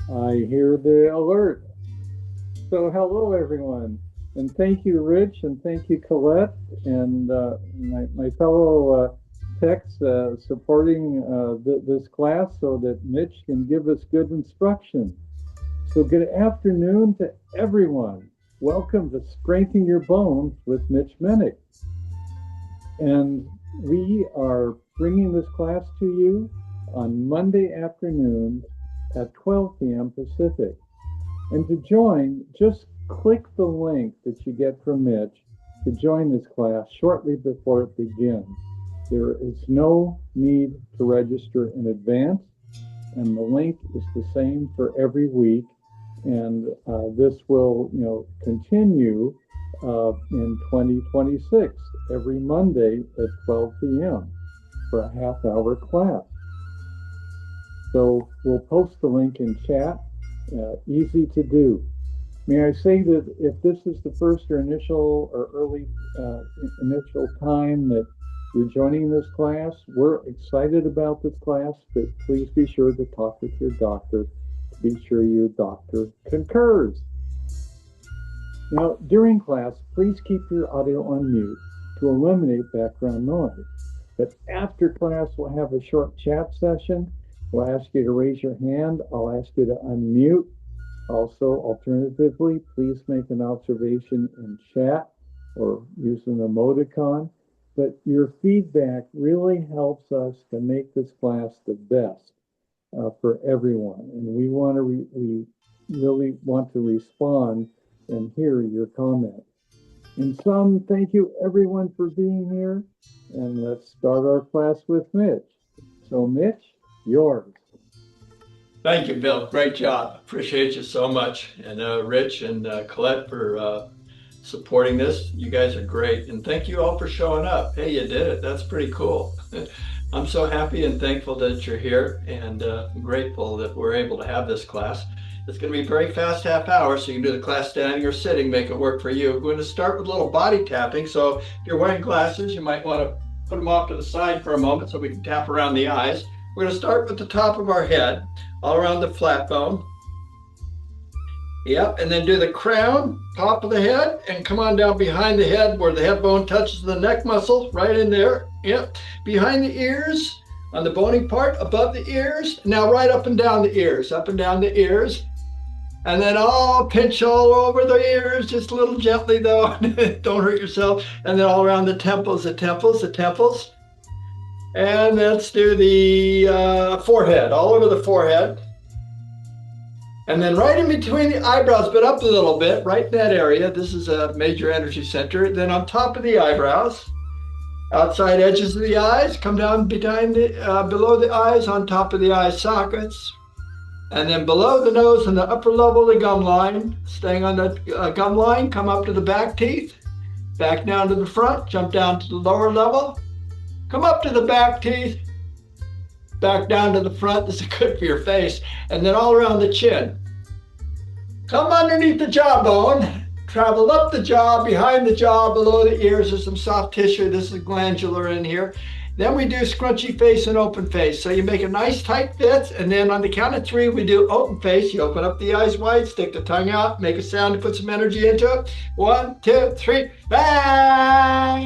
I hear the alert. So hello everyone, and thank you Rich, and thank you Colette, and my fellow techs supporting this class so that Mitch can give us good instruction. So good afternoon to everyone. Welcome to Strengthen Your Bones with Mitch Minnick. And we are bringing this class to you on Monday afternoons at 12 p.m. Pacific. And to join, just click the link that you get from Mitch to join this class shortly before it begins. There is no need to register in advance, and the link is the same for every week. And this will, continue in 2026 every Monday at 12 p.m. for a half-hour class. So we'll post the link in chat. Easy to do. May I say that if this is the first or initial or early initial time that you're joining this class, we're excited about this class, but please be sure to talk with your doctor to be sure your doctor concurs. Now, during class, please keep your audio on mute to eliminate background noise. But after class, we'll have a short chat session. We'll ask you to raise your hand. I'll ask you to unmute. Also, alternatively, please make an observation in chat or use an emoticon. But your feedback really helps us to make this class the best for everyone. And we really want to respond and hear your comments. In sum, thank you everyone for being here. And let's start our class with Mitch. So Mitch, yours. Thank you, Bill. Great job. Appreciate you so much. And Rich and Colette for supporting this. You guys are great. And thank you all for showing up. Hey, you did it. That's pretty cool. I'm so happy and thankful that you're here, and grateful that we're able to have this class. It's going to be a very fast half hour, so you can do the class standing or sitting, make it work for you. We're going to start with a little body tapping. So if you're wearing glasses, you might want to put them off to the side for a moment so we can tap around the eyes. We're going to start with the top of our head, all around the flat bone. Yep, and then do the crown, top of the head, and come on down behind the head where the head bone touches the neck muscle, right in there. Yep, behind the ears, on the bony part, above the ears. Now right up and down the ears, up and down the ears. And then pinch all over the ears, just a little gently though, don't hurt yourself. And then all around the temples, the temples. And let's do the forehead, all over the forehead. And then right in between the eyebrows, but up a little bit, right in that area. This is a major energy center. Then on top of the eyebrows, outside edges of the eyes, come down behind below the eyes, on top of the eye sockets. And then below the nose and the upper level of the gum line, staying on the gum line, come up to the back teeth, back down to the front, jump down to the lower level, come up to the back teeth, back down to the front. This is good for your face. And then all around the chin. Come underneath the jawbone, travel up the jaw, behind the jaw, below the ears. There's some soft tissue. This is glandular in here. Then we do scrunchy face and open face. So you make a nice tight fit, and then on the count of 3, we do open face. You open up the eyes wide, stick the tongue out, make a sound to put some energy into it. 1, 2, 3. Ah!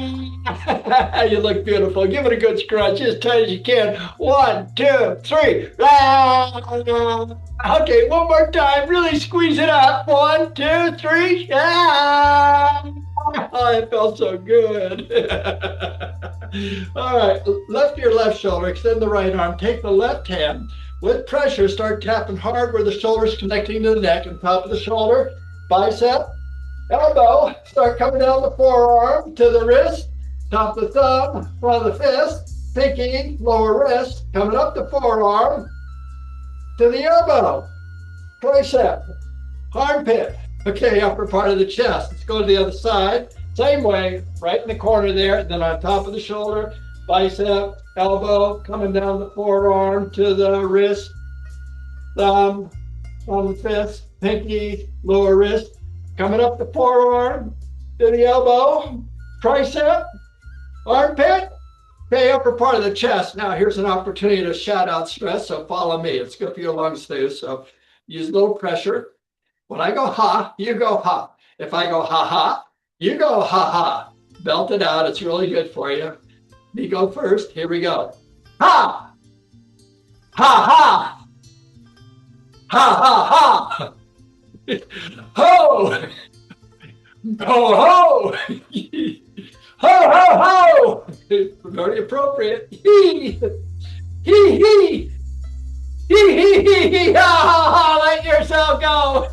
You look beautiful. Give it a good scrunch as tight as you can. 1, 2, 3. Ah! Okay, one more time. Really squeeze it up. 1, 2, 3. Ah! Oh, it felt so good. All right, lift your left shoulder, extend the right arm, take the left hand. With pressure, start tapping hard where the shoulder is connecting to the neck and top of the shoulder, bicep, elbow. Start coming down the forearm to the wrist, top of the thumb, front of the fist, pinky, lower wrist, coming up the forearm to the elbow, tricep, armpit. Okay, upper part of the chest. Let's go to the other side. Same way, right in the corner there, then on top of the shoulder, bicep, elbow, coming down the forearm to the wrist, thumb, on the fist, pinky, lower wrist, coming up the forearm to the elbow, tricep, armpit, okay, upper part of the chest. Now here's an opportunity to shout out stress, so follow me. It's good for your lungs too, so use a little pressure. When I go ha, you go ha. If I go ha ha, you go ha ha. Belt it out. It's really good for you. Me go first. Here we go. Ha! Ha ha! Ha ha ha! Ho! Ho ho! Ho ho ho! Very appropriate. Hee! Hee hee! Hee hee hee hee! Ha ha ha! Let yourself go!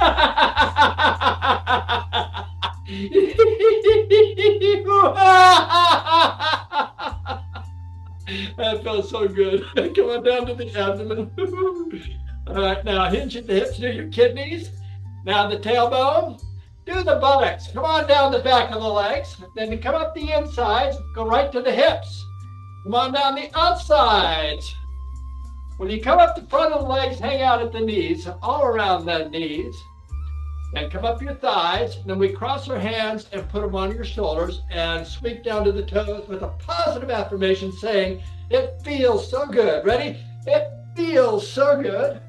That felt so good. Come on down to the abdomen. All right, now hinge at the hips, do your kidneys. Now the tailbone, do the buttocks. Come on down the back of the legs. Then come up the insides, go right to the hips. Come on down the outsides. When you come up the front of the legs, hang out at the knees, all around the knees. And come up your thighs. Then we cross our hands and put them on your shoulders and sweep down to the toes with a positive affirmation saying, it feels so good. Ready? It feels so good.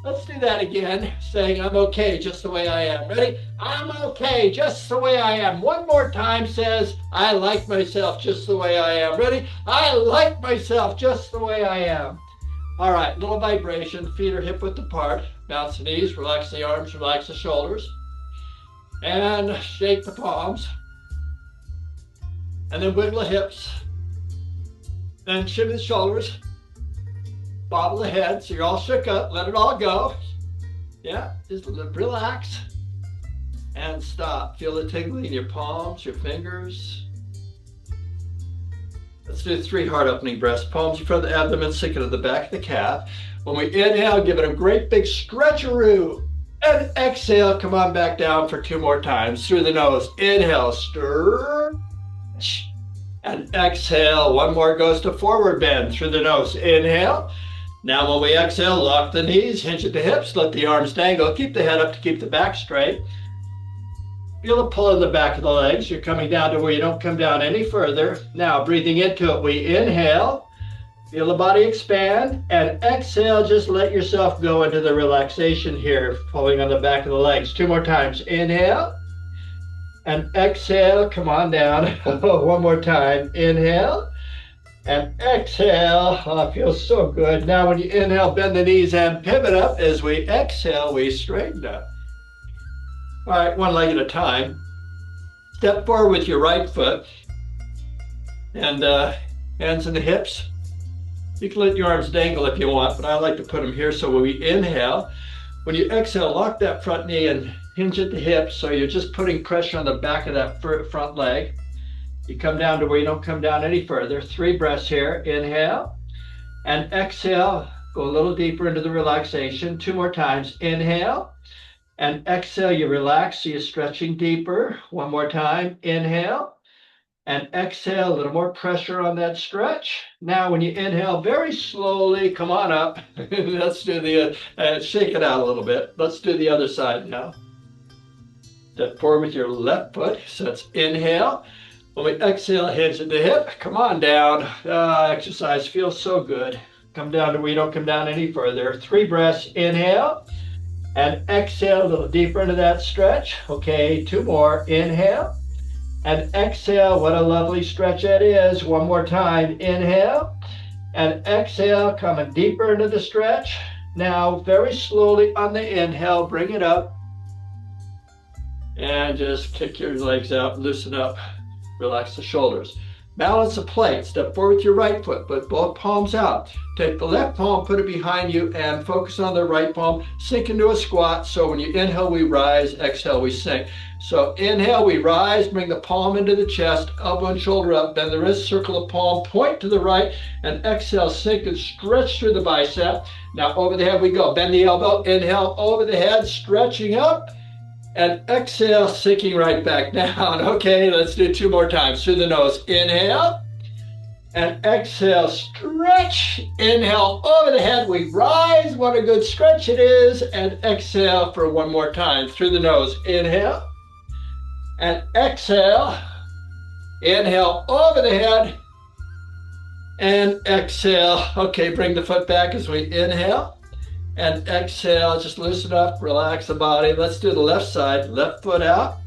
Let's do that again, saying I'm okay just the way I am. Ready? I'm okay just the way I am. One more time says, I like myself just the way I am. Ready? I like myself just the way I am. All right, little vibration. Feet are hip width apart. Bounce the knees, relax the arms, relax the shoulders. And shake the palms. And then wiggle the hips. Then shimmy the shoulders. Bobble the head, so you're all shook up. Let it all go. Yeah, just relax. And stop. Feel the tingling in your palms, your fingers. Let's do 3 heart opening breaths. Palms in front of the abdomen, sink into the back of the calf. When we inhale, give it a great big stretcheroo. And exhale, come on back down for 2 more times. Through the nose. Inhale, stretch. And exhale. 1 more goes to forward bend. Through the nose. Inhale. Now when we exhale, lock the knees, hinge at the hips, let the arms dangle. Keep the head up to keep the back straight. Feel the pull in the back of the legs. You're coming down to where you don't come down any further. Now breathing into it, we inhale. Feel the body expand. And exhale, just let yourself go into the relaxation here, pulling on the back of the legs. 2 more times. Inhale. And exhale, come on down. 1 more time. Inhale. And exhale. Oh, it feels so good. Now when you inhale, bend the knees and pivot up. As we exhale, we straighten up. All right, 1 leg at a time. Step forward with your right foot. And hands in the hips. You can let your arms dangle if you want, but I like to put them here. So when we inhale, when you exhale, lock that front knee and hinge at the hips. So you're just putting pressure on the back of that front leg. You come down to where you don't come down any further. 3 breaths here. Inhale and exhale. Go a little deeper into the relaxation. 2 more times. Inhale and exhale. You relax, so you're stretching deeper. 1 more time. Inhale and exhale. A little more pressure on that stretch. Now when you inhale, very slowly, come on up. Let's do the, shake it out a little bit. Let's do the other side now. Step forward with your left foot. So it's inhale. When we exhale, hinge at the hip, come on down. Exercise feels so good. Come down to where you don't come down any further. 3 breaths, inhale, and exhale a little deeper into that stretch. Okay, 2 more, inhale, and exhale. What a lovely stretch that is. 1 more time, inhale, and exhale, coming deeper into the stretch. Now, very slowly on the inhale, bring it up, and just kick your legs out, loosen up. Relax the shoulders. Balance the plate. Step forward with your right foot, put both palms out. Take the left palm, put it behind you, and focus on the right palm. Sink into a squat. So when you inhale, we rise. Exhale, we sink. So inhale, we rise. Bring the palm into the chest, elbow and shoulder up. Bend the wrist, circle the palm, point to the right, and exhale, sink and stretch through the bicep. Now over the head we go. Bend the elbow. Inhale, over the head, stretching up. And exhale, sinking right back down. Okay, let's do 2 more times. Through the nose, inhale. And exhale, stretch. Inhale, over the head, we rise. What a good stretch it is. And exhale for 1 more time. Through the nose, inhale. And exhale. Inhale, over the head. And exhale. Okay, bring the foot back as we inhale. and exhale. Just loosen up, relax the body. Let's do the left side. Left foot out,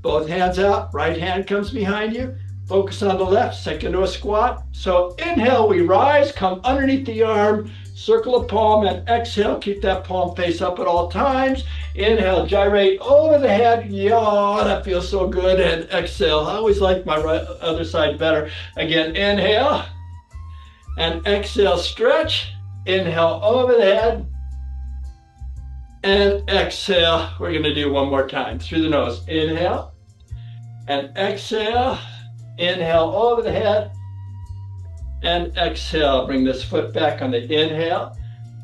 both hands out. Right hand comes behind you. Focus on the left, sink into a squat. So inhale, we rise, come underneath the arm, circle a palm, and exhale, keep that palm face up at all times. Inhale, gyrate over the head. Yeah, that feels so good. And exhale. I always like my other side better. Again, inhale, and exhale, stretch. Inhale over the head, and exhale. We're going to do one more time through the nose. Inhale, and exhale. Inhale over the head, and exhale. Bring this foot back on the inhale,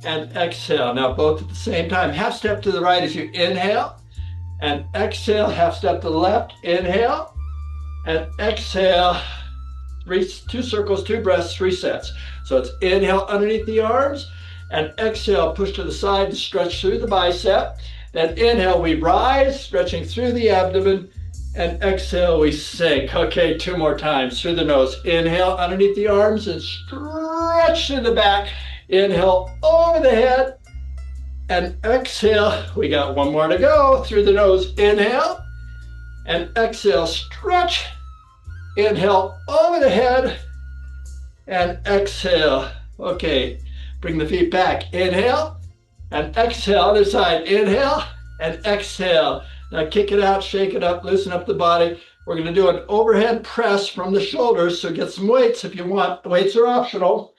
and exhale. Now both at the same time. Half step to the right as you inhale, and exhale. Half step to the left. Inhale, and exhale. Two circles, 2 breaths, 3 sets. So it's inhale underneath the arms, and exhale, push to the side and stretch through the bicep. Then inhale, we rise, stretching through the abdomen, and exhale, we sink. Okay, 2 more times through the nose. Inhale underneath the arms and stretch to the back. Inhale over the head, and exhale. We got 1 more to go through the nose. Inhale, and exhale, stretch. Inhale over the head, and exhale. Okay, bring the feet back. Inhale, and exhale. Other side. Inhale, and exhale. Now kick it out, shake it up, loosen up the body. We're going to do an overhead press from the shoulders, so get some weights if you want. Weights are optional.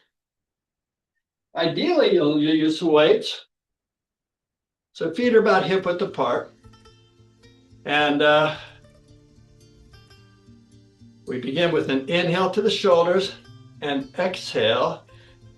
Ideally, you'll use some weights. So feet are about hip width apart. And we begin with an inhale to the shoulders and exhale.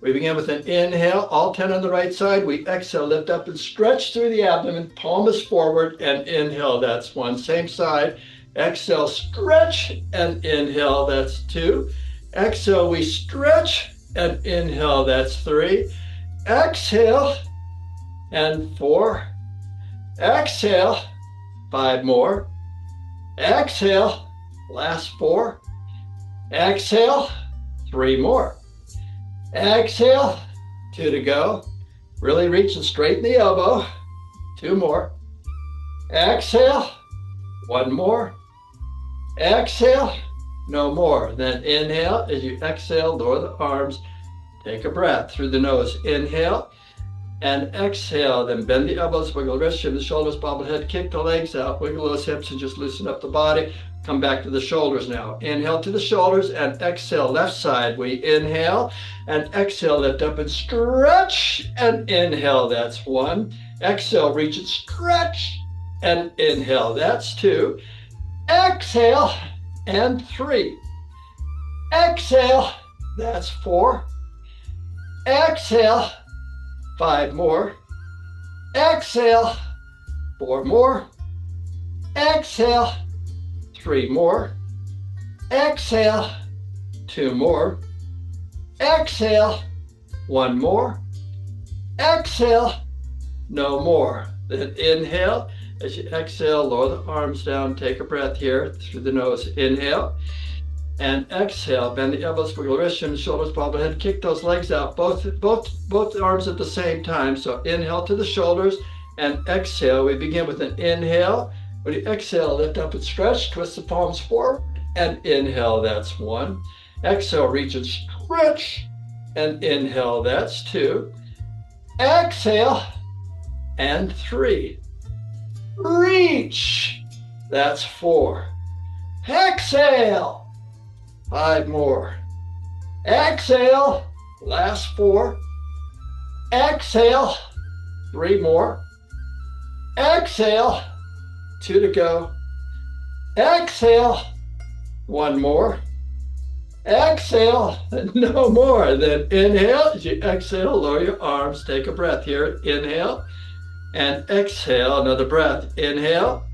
We begin with an inhale, all 10 on the right side. We exhale, lift up and stretch through the abdomen, palm is forward, and inhale, that's 1. Same side. Exhale, stretch, and inhale, that's 2. Exhale, we stretch, and inhale, that's 3. Exhale, and 4. Exhale, 5 more. Exhale, last 4. Exhale, 3 more. Exhale, 2 to go. Really reach and straighten the elbow. 2 more. Exhale, 1 more. Exhale, no more. Then inhale. As you exhale, lower the arms. Take a breath through the nose. Inhale and exhale. Then bend the elbows, wiggle the wrists, shift the shoulders, bob the head, kick the legs out, wiggle those hips, and just loosen up the body. Come back to the shoulders now. Inhale to the shoulders and exhale. Left side. We inhale and exhale. Lift up and stretch and inhale. That's 1. Exhale. Reach and stretch and inhale. That's 2. Exhale and 3. Exhale. That's 4. Exhale. 5 more. Exhale. 4 more. Exhale. 3 more. Exhale. 2 more. Exhale. 1 more. Exhale. No more. Then inhale. As you exhale, lower the arms down. Take a breath here through the nose. Inhale and exhale. Bend the elbows, wiggle the wrists, and the shoulders, bob the head. Kick those legs out. Both arms at the same time. So inhale to the shoulders and exhale. We begin with an inhale. When you exhale, lift up and stretch, twist the palms forward, and inhale, that's 1. Exhale, reach and stretch, and inhale, that's 2. Exhale, and 3. Reach, that's 4. Exhale, 5 more. Exhale, last 4. Exhale, 3 more. Exhale, 2 to go. Exhale, 1 more. Exhale, no more. Then inhale. As you exhale, lower your arms. Take a breath here. Inhale and exhale. Another breath. Inhale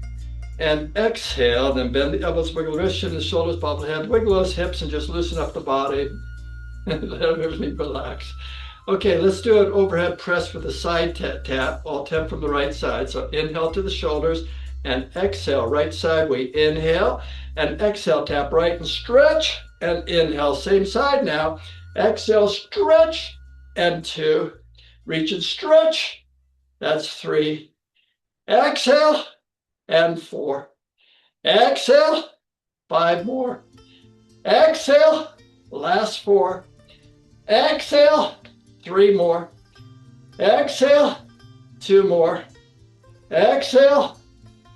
and exhale. Then bend the elbows, wiggle the wrists, shift the shoulders, bob the head, wiggle those hips, and just loosen up the body. Let everything relax. Okay, let's do an overhead press with a side tap, all 10 from the right side. So inhale to the shoulders and exhale. Right side, we inhale and exhale. Tap right and stretch and inhale. Same side now. Exhale, stretch and 2. Reach and stretch That's 3. Exhale, and 4. Exhale, 5 more. Exhale, last 4. Exhale, 3 more. Exhale, 2 more. Exhale,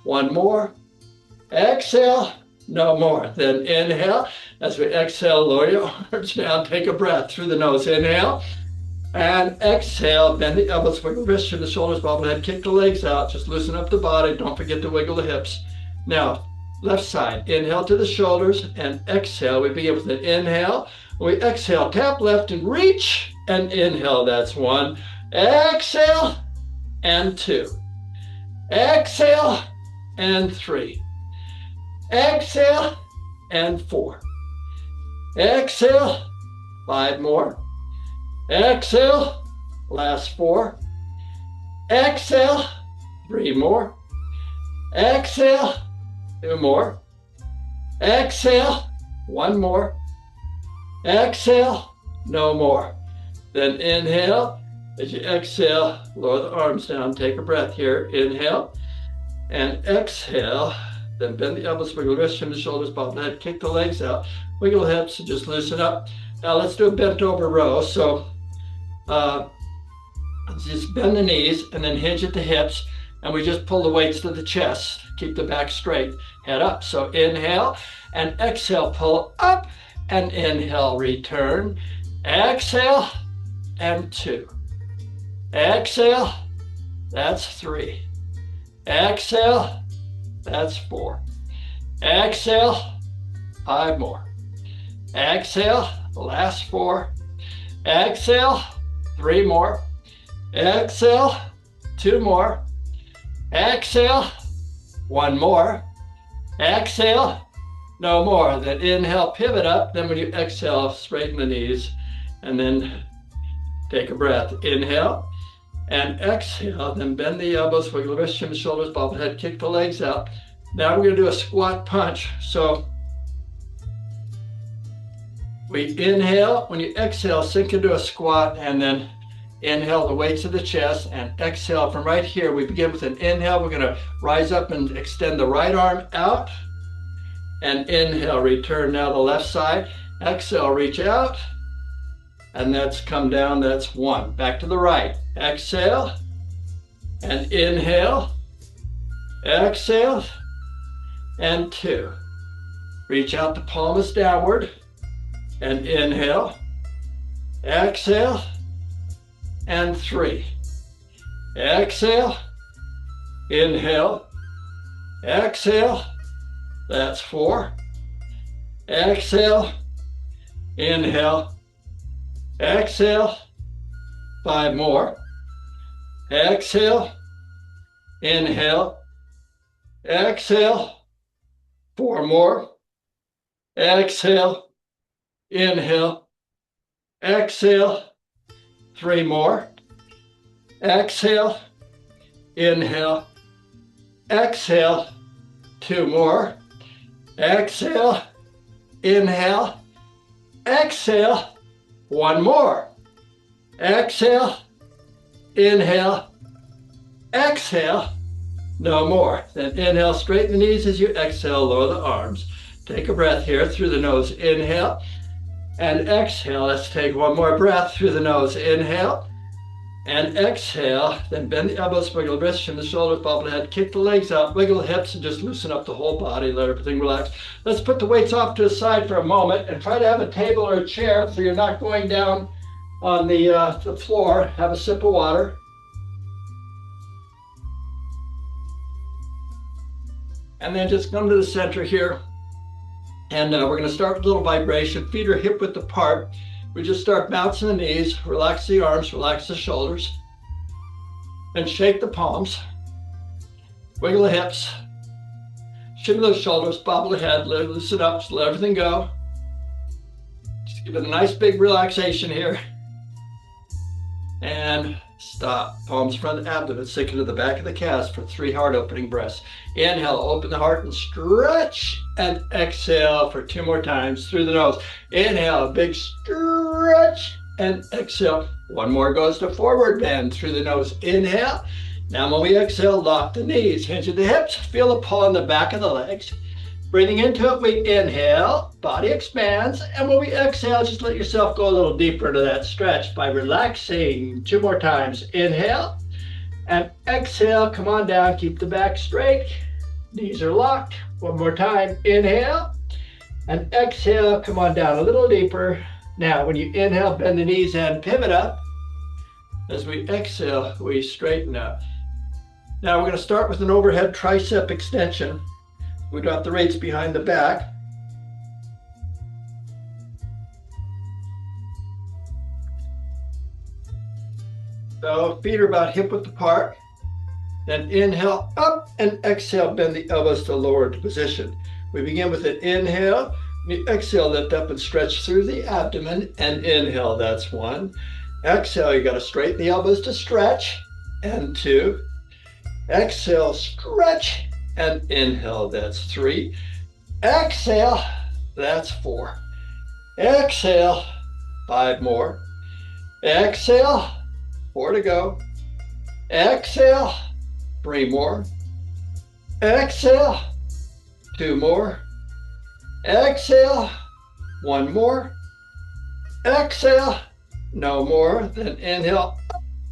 1 more. Exhale, no more. Then inhale. As we exhale, lower your arms down. Take a breath through the nose. Inhale. And exhale. Bend the elbows, wiggle the wrists, turn the shoulders, bob the head, kick the legs out. Just loosen up the body. Don't forget to wiggle the hips. Now, left side. Inhale to the shoulders and exhale. We begin with an inhale. We exhale. Tap left and reach. And inhale. That's 1. Exhale. And 2. Exhale. And 3. Exhale, and 4. Exhale, 5 more. Exhale, last 4. Exhale, 3 more. Exhale, 2 more. Exhale, 1 more. Exhale, no more. Then inhale. As you exhale, lower the arms down. Take a breath here. Inhale and exhale. Then bend the elbows, wiggle the wrists, turn the shoulders, bob the head, kick the legs out, wiggle the hips, and just loosen up. Now let's do a bent over row. So just bend the knees and then hinge at the hips, and we just pull the weights to the chest. Keep the back straight, head up. So inhale and exhale, pull up, and inhale, return. Exhale, and 2. Exhale, that's 3. Exhale, that's 4. Exhale, 5 more. Exhale, last 4. Exhale, 3 more. Exhale, 2 more. Exhale, 1 more. Exhale, no more. Then inhale, pivot up. Then when you exhale, straighten the knees and then take a breath. Inhale and exhale, then bend the elbows, wiggle the wrists, turn the shoulders, bob the head, kick the legs out. Now we're going to do a squat punch. So we inhale, when you exhale, sink into a squat, and then inhale the weights of the chest, and exhale from right here. We begin with an inhale. We're going to rise up and extend the right arm out, and inhale, return now the left side. Exhale, reach out, and that's come down. That's 1. Back to the right. Exhale and inhale. Exhale and 2. Reach out, the palm is downward, and inhale. Exhale and 3. Exhale. Inhale. Exhale. That's 4. Exhale. Inhale. Exhale. 5 more. Exhale. Inhale. Exhale. 4 more. Exhale. Inhale. Exhale. 3 more. Exhale. Inhale. Exhale. 2 more. Exhale. Inhale. Exhale. 1 more. Exhale. Inhale. Exhale. No more. Then inhale, straighten the knees as you exhale, lower the arms. Take a breath here through the nose. Inhale and exhale. Let's take 1 more breath through the nose. Inhale and exhale. Then bend the elbows, wiggle the wrists, turn the shoulders, bob the head, kick the legs out, wiggle the hips, and just loosen up the whole body. Let everything relax. Let's put the weights off to the side for a moment and try to have a table or a chair so you're not going down on the floor. Have a sip of water. And then just come to the center here. And we're going to start with a little vibration. Feet are hip width apart. We just start bouncing the knees, relax the arms, relax the shoulders, and shake the palms. Wiggle the hips, shimmy those shoulders, bobble the head, loosen up, just let everything go. Just give it a nice big relaxation here. And stop. Palms in front of the abdomen, sink into the back of the calves for 3 heart opening breaths. Inhale, open the heart and stretch, and exhale for 2 more times through the nose. Inhale, a big stretch, and exhale. 1 more goes to forward bend through the nose. Inhale Now when we exhale, lock the knees, hinge at the hips, feel the pull on the back of the legs. Breathing into it, we inhale, body expands, and when we exhale, just let yourself go a little deeper into that stretch by relaxing. 2 more times. Inhale and exhale, come on down, keep the back straight. Knees are locked. 1 more time. Inhale and exhale, come on down a little deeper. Now, when you inhale, bend the knees and pivot up. As we exhale, we straighten up. Now we're going to start with an overhead tricep extension. We drop the weights behind the back. So feet are about hip width apart. Then inhale up and exhale, bend the elbows to lowered position. We begin with an inhale. When you exhale, lift up and stretch through the abdomen and inhale, that's 1. Exhale, you got to straighten the elbows to stretch, and 2. Exhale, stretch, and inhale, that's 3. Exhale, that's 4. Exhale, 5 more. Exhale, 4 to go. Exhale, 3 more. Exhale, 2 more. Exhale, 1 more. Exhale, no more. Then inhale up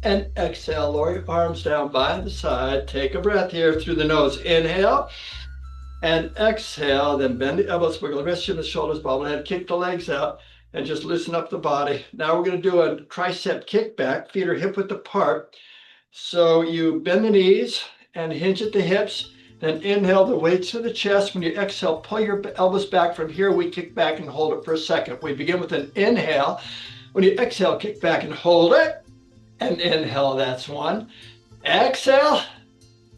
and exhale. Lower your arms down by the side. Take a breath here through the nose. Inhale and exhale. Then bend the elbows, wiggle the wrists, chin the shoulders, bob the head, kick the legs out, and just loosen up the body. Now we're going to do a tricep kickback. Feet are hip width apart. So you bend the knees and hinge at the hips. Then inhale the weights to the chest. When you exhale, pull your elbows back. From here, we kick back and hold it for a second. We begin with an inhale. When you exhale, kick back and hold it. And inhale, that's 1. Exhale,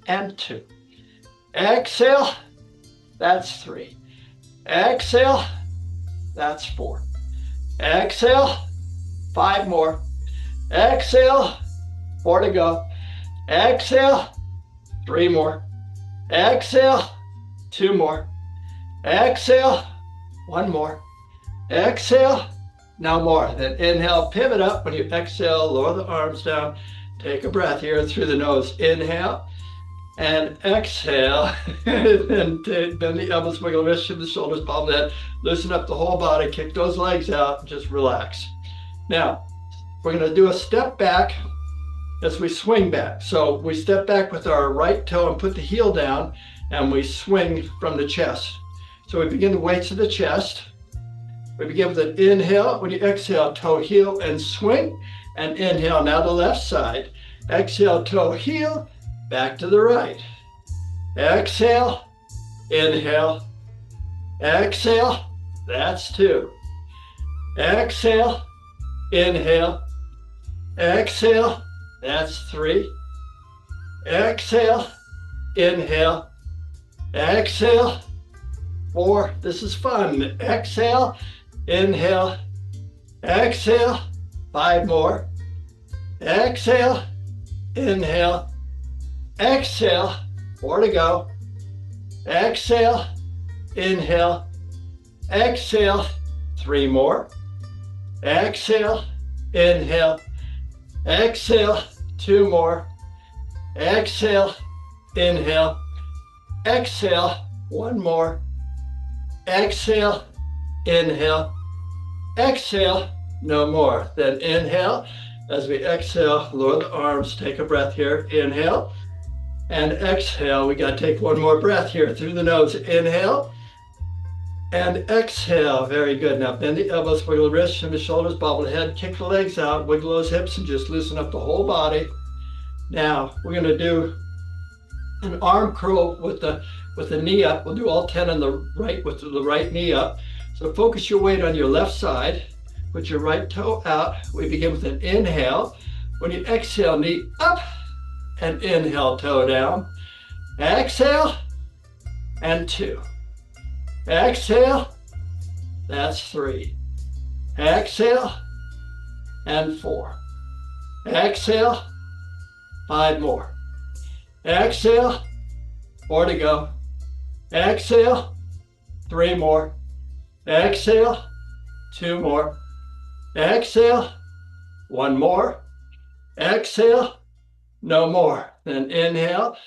and 2. Exhale, that's 3. Exhale, that's 4. Exhale, 5 more. Exhale, 4 to go. Exhale, 3 more. Exhale, 2 more. Exhale, 1 more. Exhale, no more. Then inhale, pivot up. When you exhale, lower the arms down. Take a breath here through the nose. Inhale and exhale. And bend the elbows, wiggle the wrists, shift the shoulders, palm the head. Loosen up the whole body. Kick those legs out. Just relax. Now, we're going to do a step back as we swing back. So we step back with our right toe and put the heel down, and we swing from the chest. So we begin the weights of the chest. We begin with an inhale. When you exhale, toe, heel, and swing. And inhale, now the left side. Exhale, toe, heel, back to the right. Exhale, inhale. Exhale, that's 2. Exhale, inhale. Exhale, that's 3. Exhale, inhale. Exhale, 4. This is fun. Exhale, inhale. Exhale, 5 more. Exhale, inhale. Exhale, 4 to go. Exhale, inhale. Exhale, 3 more. Exhale, inhale. Exhale, 2 more. Exhale, inhale. Exhale, 1 more. Exhale, inhale. Exhale, no more. Then inhale. As we exhale, lower the arms, take a breath here. Inhale and exhale. We got to take 1 more breath here through the nose. Inhale and exhale. Very good. Now bend the elbows, wiggle the wrists, shimmy the shoulders, bobble the head, kick the legs out, wiggle those hips, and just loosen up the whole body. Now we're going to do an arm curl with the knee up. We'll do all 10 on the right with the right knee up. So focus your weight on your left side. Put your right toe out. We begin with an inhale. When you exhale, knee up, and inhale, toe down. Exhale, and 2. Exhale, that's 3. Exhale, and 4. Exhale, 5 more. Exhale, 4 to go. Exhale, 3 more. Exhale, 2 more. Exhale, 1 more. Exhale, no more. Then inhale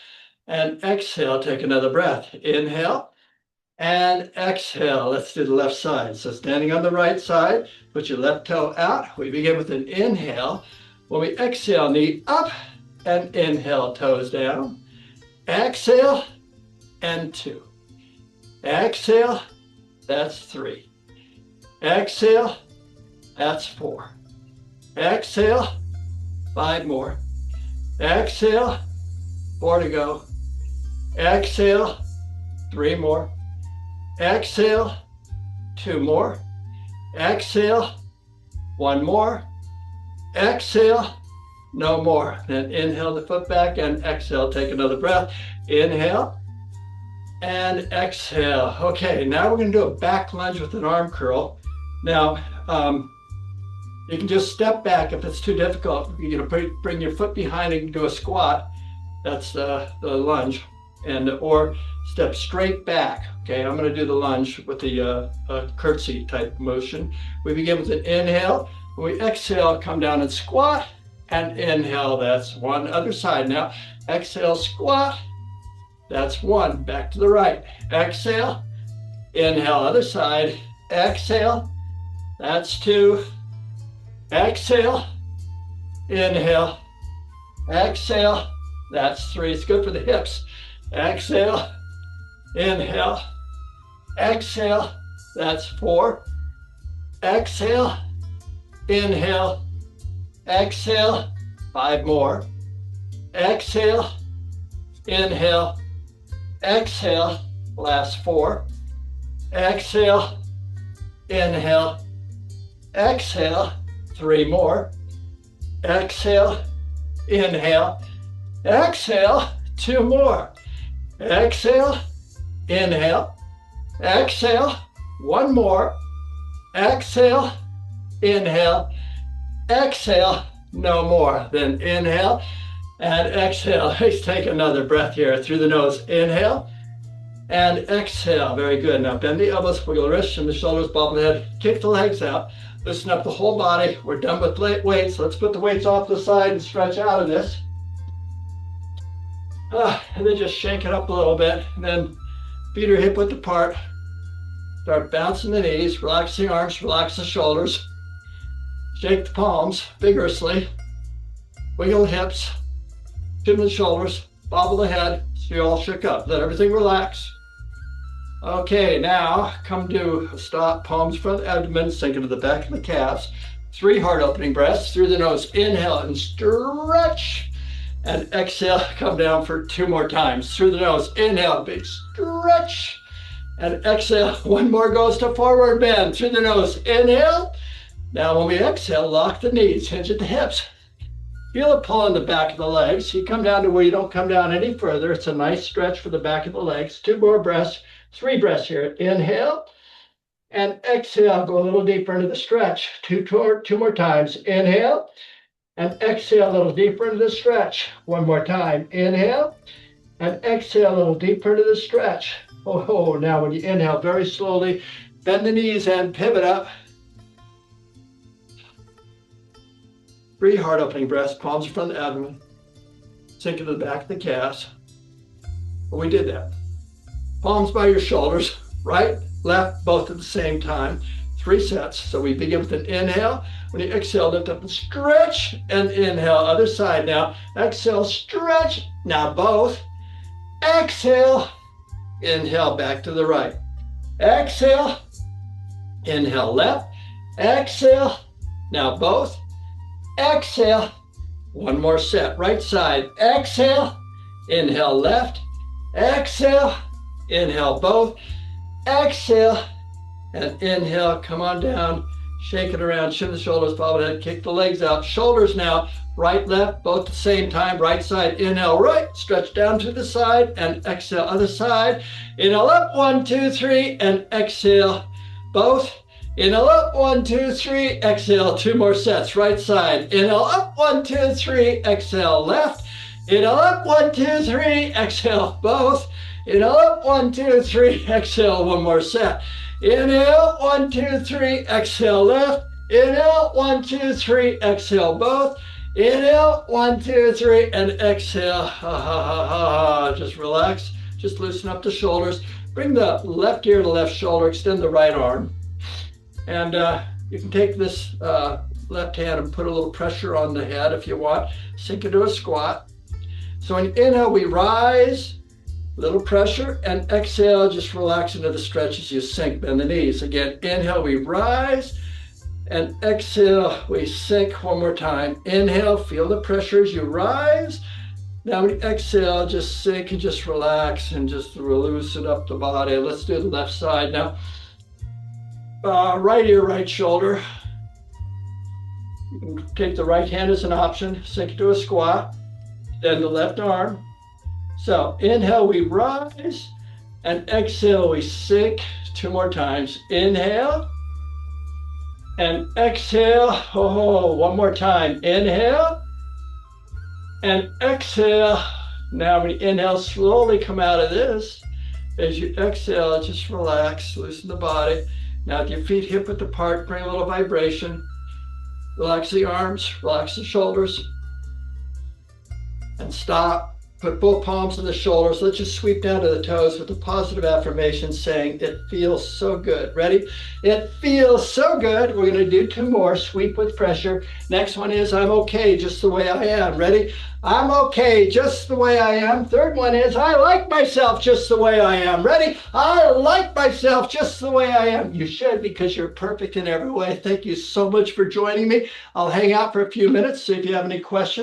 and exhale, take another breath. Inhale and exhale. Let's do the left side. So standing on the right side, put your left toe out. We begin with an inhale. When we exhale, knee up and inhale, toes down. Exhale and 2. Exhale, that's 3. Exhale, that's 4. Exhale, 5 more. Exhale, 4 to go. Exhale, 3 more. Exhale, 2 more. Exhale, 1 more. Exhale, no more. Then inhale the foot back and exhale, take another breath. Inhale and exhale. Okay, now we're going to do a back lunge with an arm curl. Now, you can just step back if it's too difficult. You're going to bring your foot behind and do a squat. That's the lunge. Or step straight back. Okay, I'm going to do the lunge with the curtsy type motion. We begin with an inhale. When we exhale, come down and squat. And inhale, that's 1. Other side now. Exhale, squat. That's 1. Back to the right. Exhale. Inhale, other side. Exhale. That's 2. Exhale. Inhale. Exhale. That's 3. It's good for the hips. Exhale. Inhale. Exhale. That's 4. Exhale. Inhale. Exhale. 5 more. Exhale. Inhale. Exhale. Last 4. Exhale. Inhale. Exhale. 3 more. Exhale. Inhale. Exhale. 2 more. Exhale. Inhale. Exhale. 1 more. Exhale. Inhale. Exhale. No more. Then inhale and exhale. Let's take another breath here through the nose. Inhale and exhale. Very good. Now bend the elbows, wiggle the wrists and the shoulders, bob the head, kick the legs out, loosen up the whole body. We're done with weights. Let's put the weights off the side and stretch out of this. And then just shake it up a little bit. And then feet are hip width apart. Start bouncing the knees, relax the arms, relax the shoulders. Shake the palms vigorously. Wiggle the hips, chin the shoulders, bobble the head, so you all shook up. Let everything relax. Okay, now come to a stop, palms front of the abdomen, sink into the back of the calves. 3 heart opening breaths through the nose. Inhale and stretch. And exhale, come down for 2 more times. Through the nose, inhale, big stretch. And exhale, 1 more goes to forward bend. Through the nose, inhale. Now when we exhale, lock the knees, hinge at the hips. Feel a pull in the back of the legs. You come down to where you don't come down any further. It's a nice stretch for the back of the legs. 2 more breaths, 3 breaths here. Inhale and exhale, go a little deeper into the stretch. 2 more times. Inhale and exhale a little deeper into the stretch. 1 more time. Inhale and exhale a little deeper into the stretch. Oh, now when you inhale very slowly, bend the knees and pivot up. 3 heart opening breaths, palms in front of the abdomen, sink into the back of the calves. Well, we did that. Palms by your shoulders, right, left, both at the same time. 3 sets. So we begin with an inhale. When you exhale, lift up and stretch, and inhale. Other side now. Exhale, stretch. Now both. Exhale. Inhale, back to the right. Exhale. Inhale, left. Exhale. Now both. Exhale. 1 more set. Right side. Exhale. Inhale, left. Exhale. Inhale, both. Exhale. And inhale, come on down, shake it around, shin the shoulders, bob the head, kick the legs out. Shoulders now, right, left, both at the same time. Right side, inhale, right, stretch down to the side, and exhale, other side. Inhale up, 1, 2, 3, and exhale, both. Inhale up, 1, 2, 3, exhale, 2 more sets. Right side, inhale up, 1, 2, 3, exhale, left. Inhale up, 1, 2, 3, exhale, both. Inhale up, 1, 2, 3, exhale, 1 more set. Inhale, 1, 2, 3, exhale, left. Inhale, 1, 2, 3, exhale, both. Inhale, 1, 2, 3, and exhale. Ha, ha, ha, ha, ha. Just relax. Just loosen up the shoulders. Bring the left ear to left shoulder. Extend the right arm. And you can take this left hand and put a little pressure on the head if you want. Sink into a squat. So when you inhale, we rise, little pressure, and exhale, just relax into the stretch as you sink, bend the knees. Again, inhale, we rise, and exhale, we sink one more time. Inhale, feel the pressure as you rise. Now when you exhale, just sink and just relax and just loosen up the body. Let's do the left side now. Right ear, right shoulder. You can take the right hand as an option, sink into a squat, then the left arm. So inhale, we rise, and exhale, we sink 2 more times. Inhale, and exhale. Oh, 1 more time. Inhale, and exhale. Now when you inhale, slowly come out of this. As you exhale, just relax, loosen the body. Now with your feet hip width apart, bring a little vibration. Relax the arms, relax the shoulders, and stop. Put both palms on the shoulders. Let's just sweep down to the toes with a positive affirmation saying, it feels so good. Ready? It feels so good. We're going to do 2 more. Sweep with pressure. Next one is, I'm okay just the way I am. Ready? I'm okay just the way I am. Third one is, I like myself just the way I am. Ready? I like myself just the way I am. You should, because you're perfect in every way. Thank you so much for joining me. I'll hang out for a few minutes, see if you have any questions.